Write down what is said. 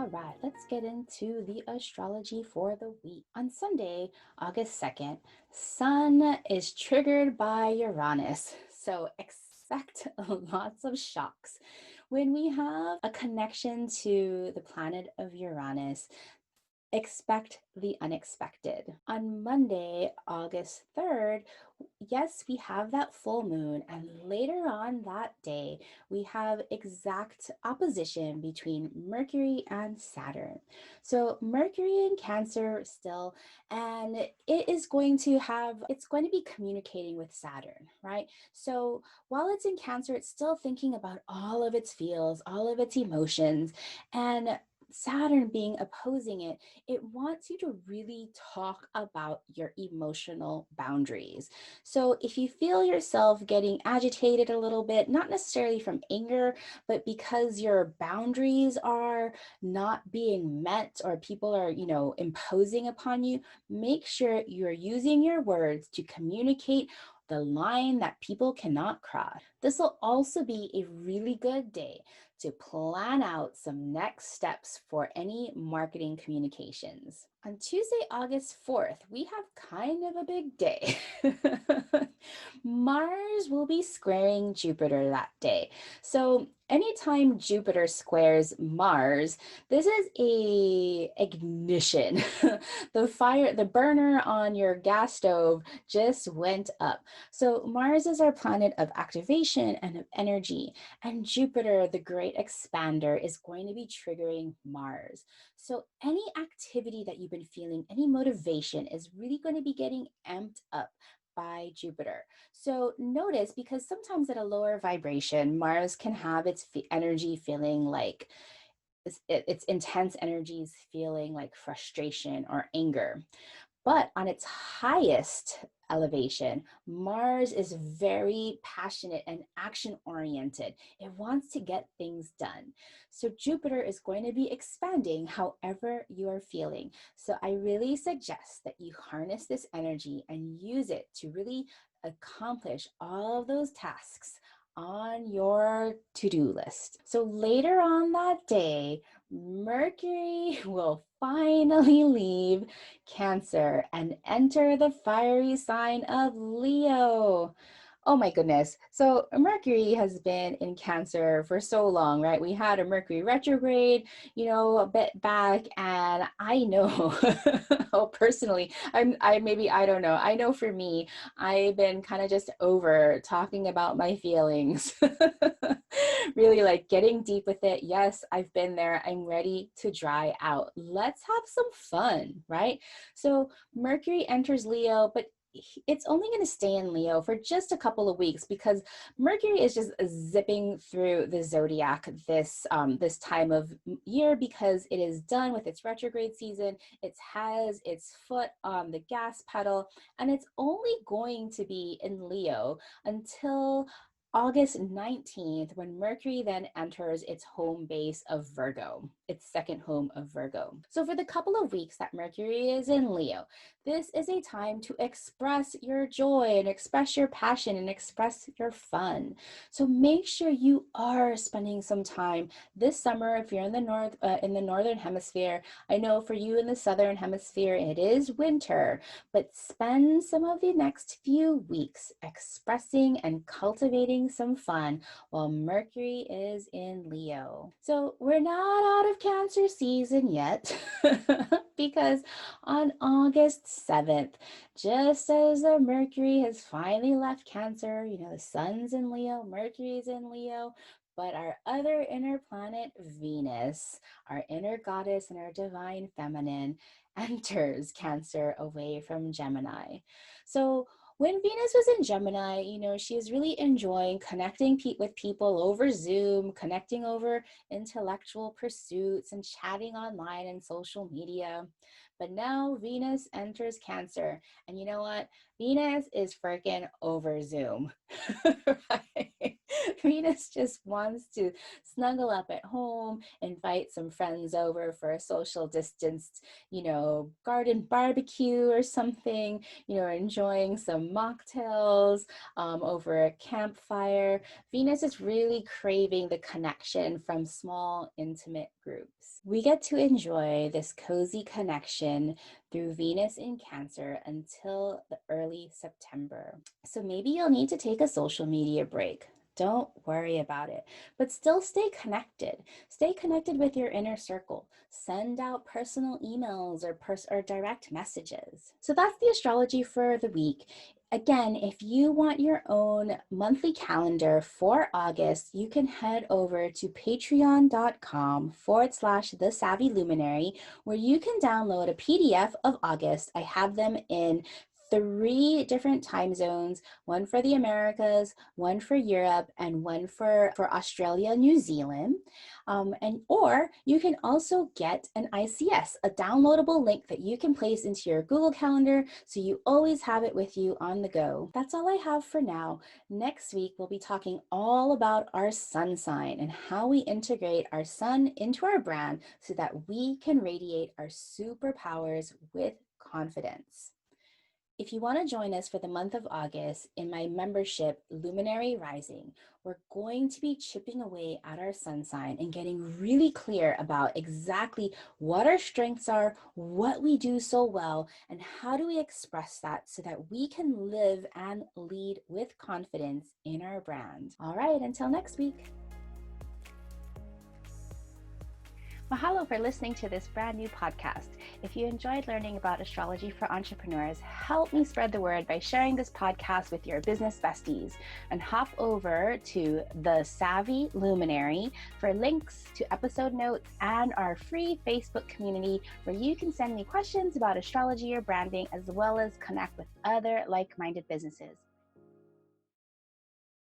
All right, let's get into the astrology for the week. On Sunday, August 2nd, Sun is triggered by Uranus. So expect lots of shocks. When we have a connection to the planet of Uranus, expect the unexpected. On Monday, August 3rd, yes, we have that full moon, and later on that day, we have exact opposition between Mercury and Saturn. So, Mercury in Cancer still, and it's going to be communicating with Saturn, right? So, while it's in Cancer, it's still thinking about all of its feels, all of its emotions, and Saturn being opposing it, it wants you to really talk about your emotional boundaries. So if you feel yourself getting agitated a little bit, not necessarily from anger, but because your boundaries are not being met or people are, imposing upon you, make sure you're using your words to communicate the line that people cannot cross. This will also be a really good day to plan out some next steps for any marketing communications. On Tuesday, August 4th, we have kind of a big day. Mars will be squaring Jupiter that day. So anytime Jupiter squares Mars, this is a ignition. The burner on your gas stove just went up. So Mars is our planet of activation and of energy, and Jupiter, the great expander, is going to be triggering Mars. So any activity that you've been feeling, any motivation is really going to be getting amped up by Jupiter. So notice, because sometimes at a lower vibration, Mars can have its energy feeling like its intense energies feeling like frustration or anger. But on its highest elevation, Mars is very passionate and action oriented. It wants to get things done. So Jupiter is going to be expanding however you are feeling. So I really suggest that you harness this energy and use it to really accomplish all of those tasks on your to-do list. So later on that day, Mercury will finally leave Cancer and enter the fiery sign of Leo. Oh my goodness. So Mercury has been in Cancer for so long, right? We had a Mercury retrograde, a bit back, and I know, oh, personally, I don't know. I know for me, I've been kind of just over talking about my feelings. Really like getting deep with it. Yes, I've been there. I'm ready to dry out. Let's have some fun, right? So Mercury enters Leo, but it's only going to stay in Leo for just a couple of weeks because Mercury is just zipping through the zodiac this time of year because it is done with its retrograde season. It has its foot on the gas pedal, and it's only going to be in Leo until August 19th, when Mercury then enters its home base of Virgo, its second home of Virgo. So for the couple of weeks that Mercury is in Leo, this is a time to express your joy and express your passion and express your fun. So make sure you are spending some time this summer if you're in the northern hemisphere. I know for you in the southern hemisphere it is winter, but spend some of the next few weeks expressing and cultivating some fun while Mercury is in Leo. So we're not out of Cancer season yet because on August 7th, just as the Mercury has finally left Cancer, the sun's in Leo, Mercury's in Leo, but our other inner planet, Venus, our inner goddess and our divine feminine, enters Cancer away from Gemini. So when Venus was in Gemini, she is really enjoying connecting with people over Zoom, connecting over intellectual pursuits and chatting online and social media. But now Venus enters Cancer. And you know what? Venus is freaking over Zoom. Right? Venus just wants to snuggle up at home, invite some friends over for a social distanced, garden barbecue or something, enjoying some mocktails over a campfire. Venus is really craving the connection from small, intimate groups. We get to enjoy this cozy connection through Venus in Cancer until the early September. So maybe you'll need to take a social media break. Don't worry about it, but still stay connected. Stay connected with your inner circle. Send out personal emails or direct messages. So that's the astrology for the week. Again, if you want your own monthly calendar for August, you can head over to patreon.com/The Savvy Luminary, where you can download a PDF of August. I have them in 3 different time zones, one for the Americas, one for Europe, and one for Australia, New Zealand. Or you can also get an ICS, a downloadable link that you can place into your Google Calendar so you always have it with you on the go. That's all I have for now. Next week, we'll be talking all about our sun sign and how we integrate our sun into our brand so that we can radiate our superpowers with confidence. If you want to join us for the month of August in my membership, Luminary Rising, we're going to be chipping away at our sun sign and getting really clear about exactly what our strengths are, what we do so well, and how do we express that so that we can live and lead with confidence in our brand. All right, until next week. Mahalo for listening to this brand new podcast. If you enjoyed learning about astrology for entrepreneurs, help me spread the word by sharing this podcast with your business besties, and hop over to The Savvy Luminary for links to episode notes and our free Facebook community where you can send me questions about astrology or branding, as well as connect with other like-minded businesses.